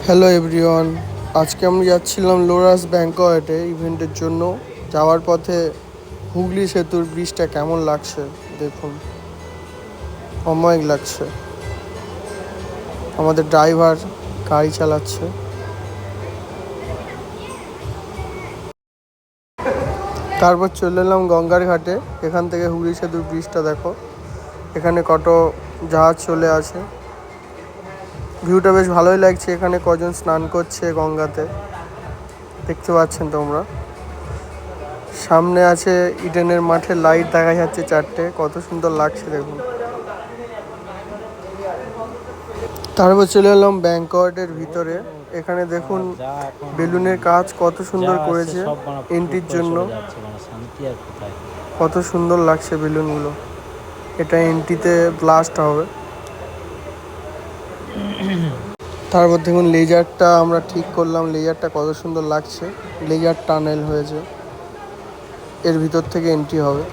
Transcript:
Hello everyone, আজকে আমি যাচ্ছিলাম লোরাস ব্যাংকয়েটে ইভেন্টের জন্য। যাওয়ার পথে হুগলি সেতুর ব্রিজটা কেমন লাগছে দেখুন, অমায়িক লাগছে। আমাদের ড্রাইভার গাড়ি চালাচ্ছে। তারপর চলে এলাম গঙ্গার ঘাটে। এখান থেকে হুগলি সেতুর ব্রিজটা দেখো, এখানে কত জাহাজ চলে আছে। ভিউটা বেশ ভালোই লাগছে। এখানে কজন স্নান করছে গঙ্গাতে, দেখতে পাচ্ছেন তোমরা। সামনে আছে ইডেনের মাঠে লাইট দেখা যাচ্ছে চারটে, কত সুন্দর লাগছে দেখুন। তারপর চলে এলাম ব্যাংকয়েটের ভিতরে। এখানে দেখুন বেলুনের কাজ কত সুন্দর করেছে এন্ট্রির জন্য। কত সুন্দর লাগছে বেলুনগুলো। এটা এন্ট্রিতে ব্লাস্ট হবে। তারপর দেখুন লেজারটা আমরা ঠিক করলাম, লেজারটা কত সুন্দর লাগছে। লেজার টানেল হয়েছে, এর ভিতর থেকে এন্ট্রি হবে।